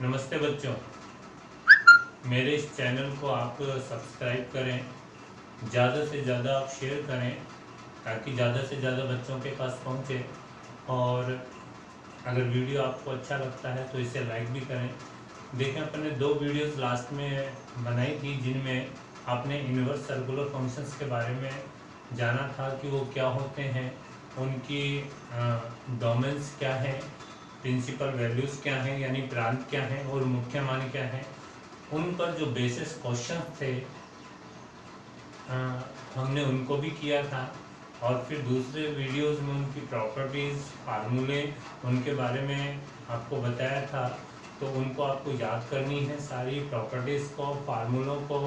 नमस्ते बच्चों, मेरे इस चैनल को आप सब्सक्राइब करें, ज़्यादा से ज़्यादा आप शेयर करें ताकि ज़्यादा से ज़्यादा बच्चों के पास पहुँचे। और अगर वीडियो आपको अच्छा लगता है तो इसे लाइक भी करें। देखें, अपने 2 वीडियोस लास्ट में बनाई थी जिनमें आपने इन्वर्स सर्कुलर फंक्शंस के बारे में जाना था कि वो क्या होते हैं, उनकी डोमेन्स क्या है, प्रिंसिपल वैल्यूज़ क्या हैं यानी प्रांत क्या हैं और मुख्य मान क्या हैं। उन पर जो बेसिस क्वेश्चन थे हमने उनको भी किया था। और फिर दूसरे वीडियोस में उनकी प्रॉपर्टीज़, फार्मूले, उनके बारे में आपको बताया था। तो उनको आपको याद करनी है, सारी प्रॉपर्टीज़ को, फार्मूलों को।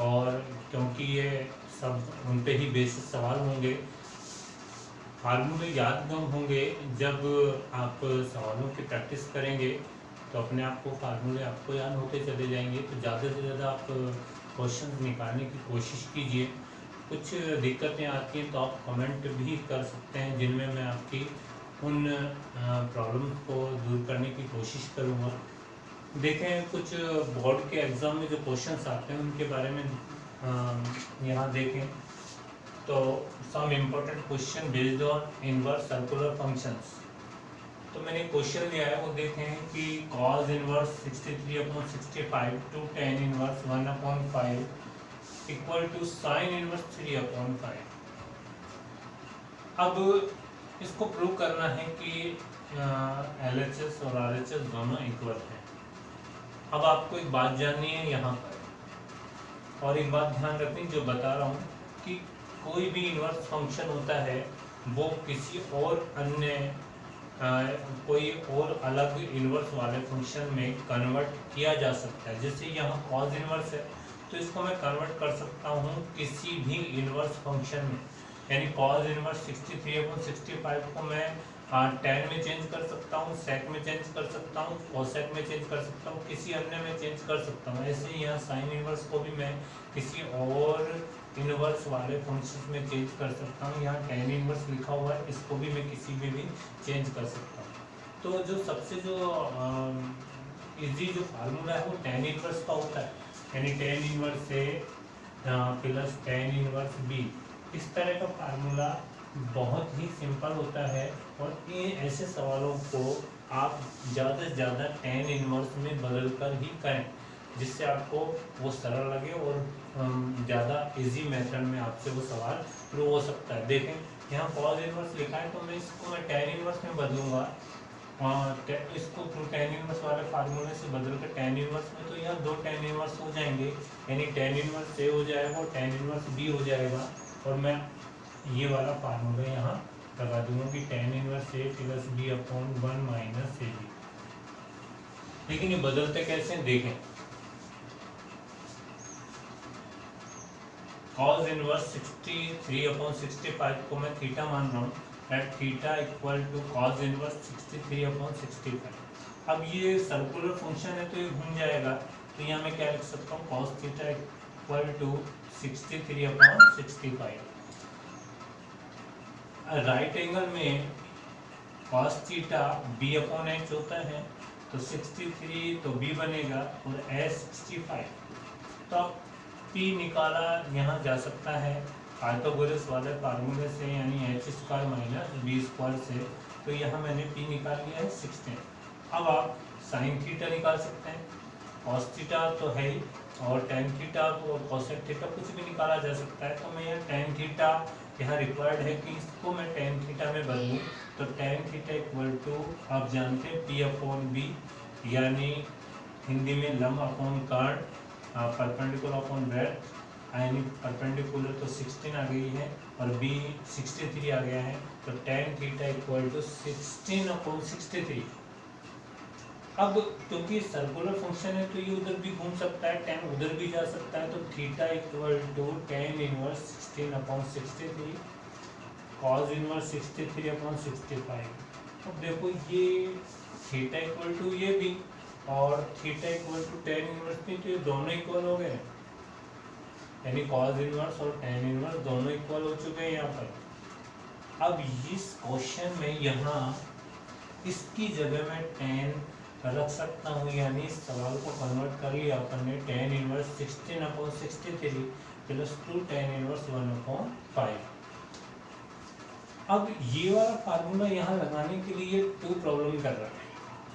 और क्योंकि ये सब उन पे ही बेसिस सवाल होंगे, फार्मूले याद कम होंगे। जब आप सवालों की प्रैक्टिस करेंगे तो अपने आप को फार्मूले आपको याद होते चले जाएंगे। तो ज़्यादा से ज़्यादा आप क्वेश्चन निकालने की कोशिश कीजिए। कुछ दिक्कतें आती हैं तो आप कमेंट भी कर सकते हैं, जिनमें मैं आपकी उन प्रॉब्लम को दूर करने की कोशिश करूँगा। देखें, कुछ बोर्ड के एग्ज़ाम में जो क्वेश्चंस आते हैं उनके बारे में यहाँ देखें तो some important question based on inverse circular functions. तो मैंने क्वेश्चन लिया है, वो देखें कि cos inverse 63/65 two tan inverse 1/5 equal to sin inverse 3/5। अब इसको प्रूव करना है कि LHS और RHS दोनों इक्वल हैं। अब आपको एक बात जाननी है यहाँ पर, और एक बात ध्यान रखनी जो बता रहा हूँ, कि कोई भी इनवर्स फंक्शन होता है वो किसी और अन्य कोई और अलग इन्वर्स वाले फंक्शन में कन्वर्ट किया जा सकता है। जैसे यहाँ cos इन्वर्स है तो इसको मैं कन्वर्ट कर सकता हूँ किसी भी इन्वर्स फंक्शन में। यानी cos इन्वर्स 63/65 को मैं tan में चेंज कर सकता हूँ, sec में चेंज कर सकता हूँ, cosec में चेंज कर सकता हूँ, किसी अन्य में चेंज कर सकता हूँ। ऐसे ही यहाँ sin इन्वर्स को भी मैं किसी और इनवर्स वाले फंक्शन में चेंज कर सकता हूँ। यहाँ tan इनवर्स लिखा हुआ है, इसको भी मैं किसी में भी चेंज कर सकता हूँ। तो जो सबसे जो इजी जो फार्मूला है वो tan इनवर्स का होता है, यानी tan inverse A plus tan inverse B. इस तरह का फार्मूला बहुत ही सिंपल होता है और ये ऐसे सवालों को आप ज़्यादा से ज़्यादा tan इनवर्स में बदल कर ही करें, जिससे आपको वो सरल लगे और ज़्यादा इजी मेथड में आपसे वो सवाल प्रूव हो सकता है। देखें, यहाँ cos इनवर्स लिखा है तो मैं इसको tan इनवर्स में बदलूंगा, इसको tan इनवर्स वाले फार्मूले से बदल कर tan इनवर्स में, तो यहाँ 2 tan इनवर्स हो जाएंगे। यानी tan इनवर्स ए हो जाएगा और tan इनवर्स बी हो जाएगा। और मैं ये वाला फार्मूला यहाँ लगा दूंगा कि tan inverse A plus B upon 1 minus A B. लेकिन ये बदलते कैसे हैं देखें। cos इनवर्स 63/65 को मैं थीटा मान रहा हूँ, at theta equal to cos inverse 63/65। अब ये सर्कुलर फंक्शन है तो ये घूम जाएगा, तो यहाँ मैं क्या लिख सकता हूँ, cos theta equal to 63/65। Right angle में cos थीटा b/h होता है, तो 63 तो b बनेगा और s 65। तो अब p निकाला यहाँ जा सकता है पाइथागोरस वाले फार्मूले से, यानी h² माइनस b² से। तो यहाँ मैंने p निकाल लिया है 16। अब आप sin थीटा निकाल सकते हैं, cos थीटा तो है ही, और tan थीटा और cosec थीटा कुछ भी निकाला जा सकता है। तो मैं यहाँ tan थीटा यहाँ रिक्वायर्ड है कि इसको मैं tan थीटा में बदलूँ। तो tan थीटा इक्वल टू, आप जानते हैं p/b, यानी हिंदी में लंब अपॉन कर्ण, परपेंडिकुलर अपॉन ब्रेड्थ, यानी परपेंडिकुलर तो 16 आ गई है और b 63 आ गया है। तो tan थीटा इक्वल टू 16/63। अब क्योंकि सर्कुलर फंक्शन है तो ये उधर भी घूम सकता है, tan उधर भी जा सकता है। तो theta equal to tan inverse 16/63 cos inverse 63/65। अब देखो, ये थीटा इक्वल टू ये भी और theta equal to tan inverse भी, तो ये दोनों इक्वल हो गए, यानी cos इनवर्स और tan इनवर्स दोनों इक्वल हो चुके हैं यहाँ पर। अब इस क्वेश्चन में यहाँ इसकी जगह में tan रख सकता हूँ, यानी इस सवाल को कन्वर्ट कर लिया अपन ने tan inverse 16/63 plus 2 tan inverse 1/5। अब ये वाला फार्मूला यहाँ लगाने के लिए 2 प्रॉब्लम कर रहा है,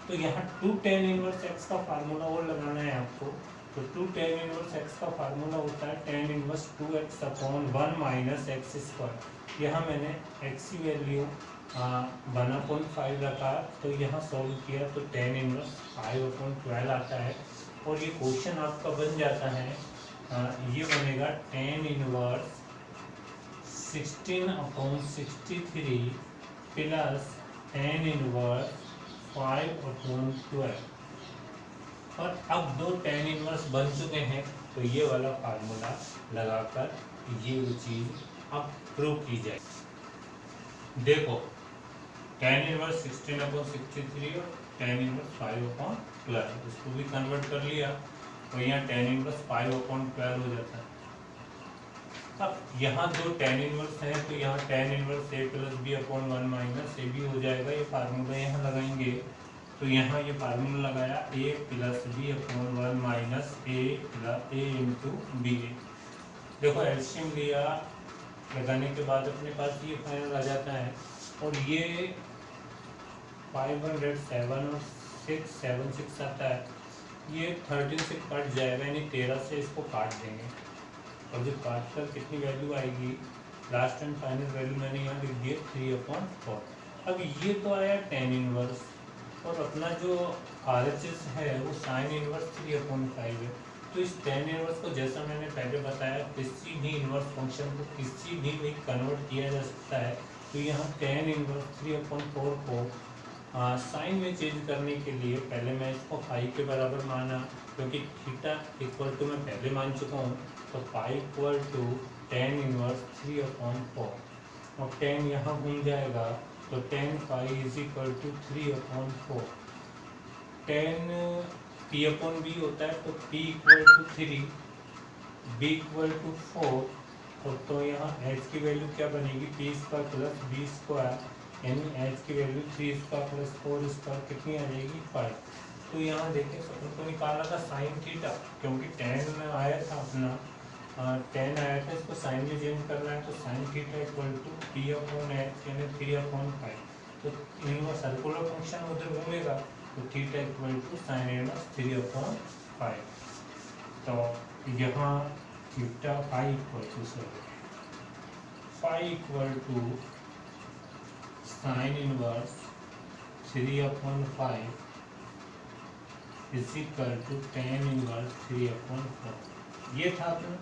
तो यहाँ 2 tan इनवर्स x का फार्मूला और लगाना है आपको। तो 2 tan इनवर्स x का फार्मूला होता है tan inverse 2x/1 minus x square. यहाँ मैंने x की वैल्यू 1/5 रखा, तो यहाँ सॉल्व किया तो tan इनवर्स 5/12 आता है। और ये क्वेश्चन आपका बन जाता है, ये बनेगा tan inverse 16/63 plus tan inverse 5/12। और अब 2 tan इनवर्स बन चुके हैं, तो ये वाला फार्मूला लगाकर ये चीज़ अब प्रूव की जाए। देखो tan इनवर्स 16/63 और tan इनवर्स 5/12, इसको भी कन्वर्ट कर लिया, तो यहाँ tan इनवर्स 5/12 हो जाता है। अब यहाँ 2 tan इनवर्स है, तो यहाँ tan inverse a plus b/1 minus A B हो जाएगा। ये फार्मूला यहाँ लगाएंगे, तो यहाँ ये फार्मूला लगाया a plus b/1 minus a into B. देखो एलसीएम लिया, लगाने के बाद अपने पास ये फाइनल आ जाता है। और ये 507 और 676 आता है, ये 13 से कट जाएगा, यानी 13 से इसको काट देंगे। और जो काट कर कितनी वैल्यू आएगी, लास्ट एंड फाइनल वैल्यू मैंने यहाँ लिख दिया 3/4। अब ये तो आया tan इनवर्स, और अपना जो RHS है वो sin इनवर्स 3/5 है। तो इस tan इनवर्स को, जैसा मैंने पहले बताया, किसी भी इनवर्स फंक्शन को किसी भी में कन्वर्ट किया जा सकता है। तो यहाँ tan इनवर्स 3/4 को साइन में चेंज करने के लिए पहले मैं इसको 5 के बराबर माना, क्योंकि थीटा इक्वल टू मैं पहले मान चुका हूँ। तो 5 इक्वल टू tan इनवर्स 3/4, और tan यहाँ घूम जाएगा, तो tan pi is equal to 3/4। tan p/b होता है, तो p equal to 3, b equal to 4, और तो यहाँ h की वैल्यू क्या बनेगी, p square plus b square, यानी h की वैल्यू 3 स्क्वायर प्लस 4 स्क्वायर कितनी आ जाएगी 5। तो यहाँ देखिए तो निकाला था साइन थीटा, क्योंकि tan में आया था अपना tan आया था, इसको साइन में चेंज करना है, तो sine theta equal to p/h यानी 3/5। तो इनका सर्कुलर फंक्शन उधर घूमेगा, तो theta equal to sine inverse 3/5। तो यहाँ theta phi equal to sine inverse 3/5 is equal to tan inverse 3/4। ये था अपना,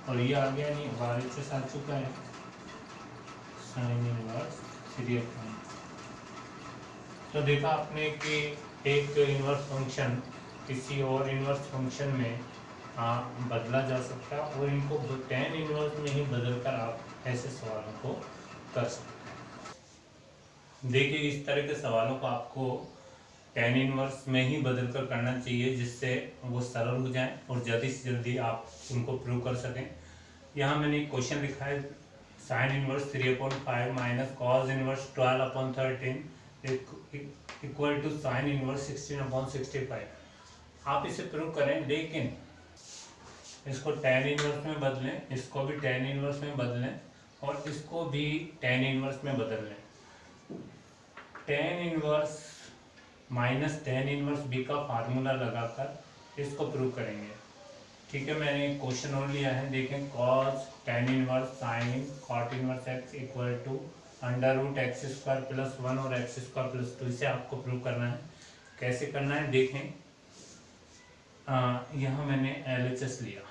और ये आ गया, नहीं RHS आ चुका है साइन इनवर्स 3/4। तो देखा आपने कि एक इनवर्स फंक्शन किसी और इनवर्स फंक्शन में बदला जा सकता है, और इनको tan इनवर्स में ही बदलकर आप ऐसे सवालों को कर सकते हैं। देखिए इस तरह के सवालों को आपको tan इनवर्स में ही बदल कर करना चाहिए, जिससे वो सरल हो जाएं और जल्दी से जल्दी आप उनको प्रूव कर सकें। यहाँ मैंने एक क्वेश्चन लिखा है, sine inverse 3/5 minus cos inverse 12/13 equal to sine inverse 16/65। आप इसे प्रूव करें, लेकिन इसको tan इनवर्स में बदलें, इसको भी tan इनवर्स में बदलें, और इसको भी tan इनवर्स में बदल लें। tan inverse minus tan inverse b का फार्मूला लगाकर इसको प्रूव करेंगे। ठीक है, मैंने एक क्वेश्चन और लिया है, देखें cos tan inverse sin cot inverse x equal to √x² plus 1 और x² प्लस 2। इसे आपको प्रूव करना है। कैसे करना है देखें, यहाँ मैंने LHS लिया।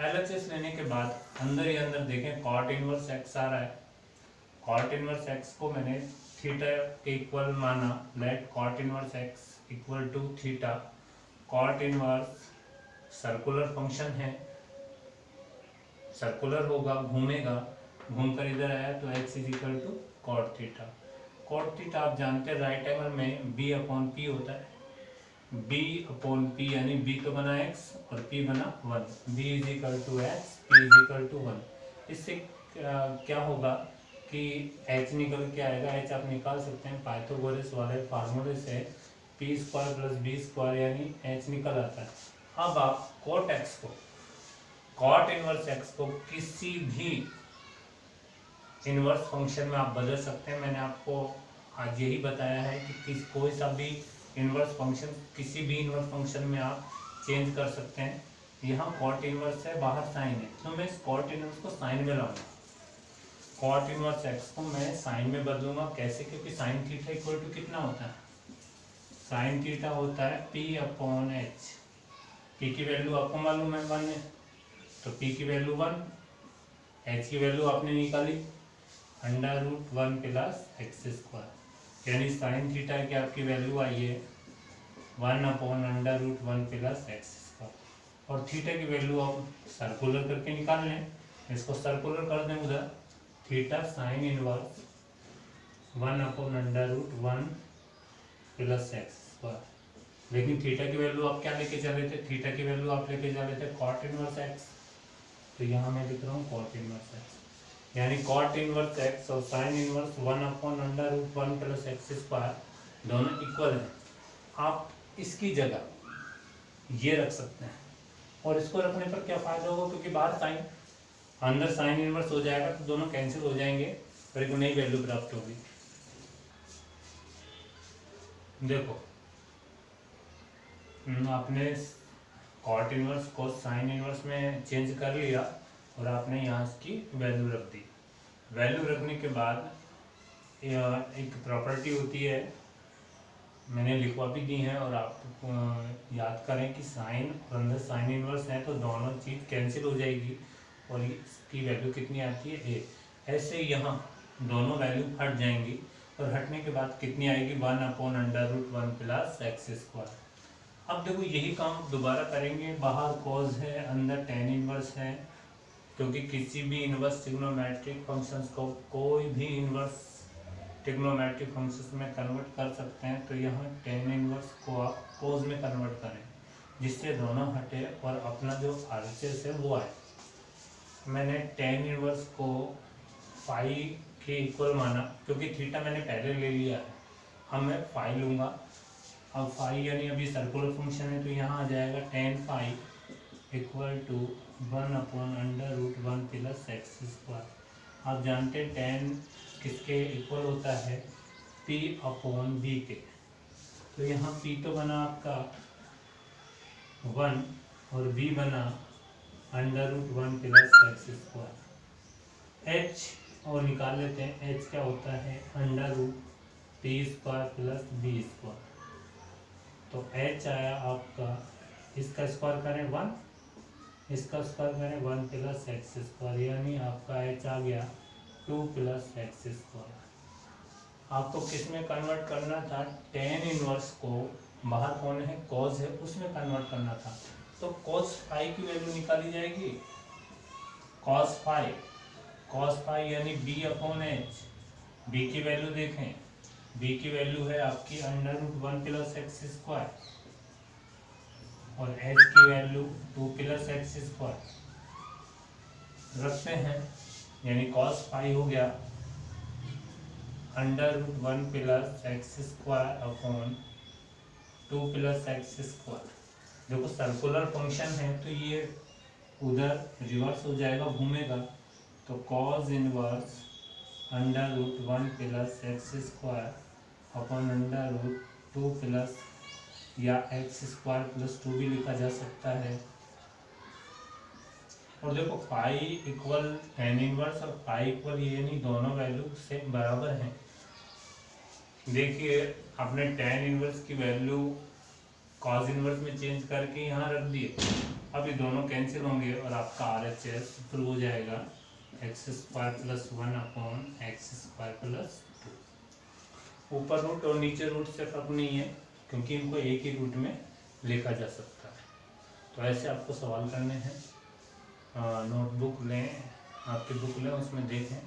LHS लेने के बाद अंदर ही अंदर देखें cot इनवर्स x आ रहा है। cot इनवर्स x को मैंने थीटा के इक्वल माना, let cot inverse x equal to theta. cot inverse circular function है, सर्कुलर होगा, घूमेगा, घूमकर इधर आया तो x is equal to cot theta. cot theta आप जानते हैं राइट एंगल में b/p होता है। b/p यानी b तो बना x और p बना 1, b is equal to x, p is equal to 1। इससे क्या होगा कि h निकल के आएगा, h आप निकाल सकते हैं पाइथागोरस वाले फार्मूले से। P square plus B square यानी एच निकल आता है। अब आप कॉट एक्स को, कॉट इनवर्स एक्स को किसी भी इनवर्स फंक्शन में आप बदल सकते हैं। मैंने आपको आज यही बताया है कि कोई सा भी इनवर्स फंक्शन किसी भी इनवर्स फंक्शन में आप चेंज कर सकते हैं। यहाँ कॉट इनवर्स है, बाहर साइन है, तो मैं इस कॉट इनवर्स को साइन में लाऊंगा। कॉट इनवर्स एक्स को मैं साइन में बदलूंगा। कैसे? क्योंकि साइन थीटा इक्वल टू कितना होता है? साइन थीटा होता है पी अपॉन एच। पी की वैल्यू आपको मालूम है 1 है, तो पी की वैल्यू 1, एच की वैल्यू आपने निकाली √1 प्लस एक्स स्क्वायर, यानी साइन थीटा की आपकी वैल्यू आई है 1 अपॉन √1 प्लस एक्स स्क्वायर। और थीटा की वैल्यू आप सर्कुलर करके निकाल लें। इसको सर्कुलर कर दें उधर, theta sine inverse 1 upon √1 plus X square. लेकिन थीटा की वैल्यू आप क्या लेके चले थे? थीटा की वैल्यू आप लेके चले थे कॉट इनवर्स एक्स, तो यहाँ मैं लिख रहा हूँ कॉट इनवर्स एक्स, यानी कॉट इनवर्स एक्स और sine inverse 1 upon √1 plus X square दोनों इक्वल हैं। आप इसकी जगह ये रख सकते हैं, और इसको रखने पर क्या फायदा होगा? क्योंकि बाहर साइन, अंदर साइन इनवर्स हो जाएगा, तो दोनों कैंसिल हो जाएंगे और एक नई वैल्यू प्राप्त होगी। देखो, आपने कॉट इनवर्स को साइन इनवर्स में चेंज कर लिया और आपने यहाँ इसकी वैल्यू रख दी। वैल्यू रखने के बाद एक प्रॉपर्टी होती है, मैंने लिखवा भी दी है, और आप याद करें कि साइन और अंदर साइन इनवर्स है, तो दोनों चीज़ कैंसिल हो जाएगी और इसकी वैल्यू कितनी आती है? ए। ऐसे यहाँ दोनों वैल्यू हट जाएंगी, और हटने के बाद कितनी आएगी? 1 अपॉन √1 प्लस एक्स स्क्वायर। अब देखो, यही काम दोबारा करेंगे। बाहर कॉज है, अंदर टेन इनवर्स है, क्योंकि किसी भी इनवर्स ट्रिग्नोमेट्रिक फंक्शंस को कोई भी इनवर्स ट्रिग्नोमेट्रिक फंक्शंस में कन्वर्ट कर सकते हैं। तो यहाँ टेन इनवर्स को आप कॉज में कन्वर्ट करें, जिससे दोनों हटे और अपना जो RHS है वो आए। मैंने टेन इनवर्स को फाई के इक्वल माना, क्योंकि थीटा मैंने पहले ले लिया है। अब मैं फाई लूँगा। अब फाई यानी अभी सर्कुलर फंक्शन है, तो यहाँ आ जाएगा tan phi equal to 1 upon √1 plus X square. आप जानते हैं टेन किसके इक्वल होता है? P अपॉन B के। तो यहाँ P तो बना आपका 1 और B बना √1 प्लस एक्स स्क्वायर। H और निकाल लेते हैं, H क्या होता है? √P² plus B square. तो H आया आपका, इसका स्क्वायर करें 1, इसका स्क्वायर करें 1 प्लस एक्स स्क्वायर, यानी आपका H आ गया 2 प्लस एक्स स्क्वायर। आपको किस में कन्वर्ट करना था? टेन इनवर्स को, बाहर कौन है? कॉज है, उसमें कन्वर्ट करना था। तो कॉस फाई की वैल्यू निकाली जाएगी। कॉस फाई यानी B अपॉन एच। B की वैल्यू देखें, B की वैल्यू है आपकी √1 प्लस एक्स स्क्वायर, और H की वैल्यू 2 प्लस एक्स स्क्वायर रखते हैं, यानी कॉस फाई हो गया √1 plus X square upon 2 plus X square. देखो, सर्कुलर फंक्शन है, तो ये उधर रिवर्स हो जाएगा, घूमेगा, तो cos inverse √1 plus X square upon √2 plus, या एक्स स्क्वायर प्लस 2 भी लिखा जा सकता है। और देखो, फाई इक्वल टेन इनवर्स और फाई इक्वल ये, यानी दोनों वैल्यू से बराबर हैं। देखिए, आपने टेन इनवर्स की वैल्यू कॉस इनवर्स में चेंज करके यहाँ रख दिए। अब ये दोनों कैंसिल होंगे और आपका RHS प्रूव हो जाएगा x² plus 1 upon x² plus 2। ऊपर रूट और नीचे रूट से फर्क नहीं है, क्योंकि इनको एक ही रूट में लिखा जा सकता है। तो ऐसे आपको सवाल करने हैं। नोटबुक लें, आपकी बुक लें, उसमें देखें।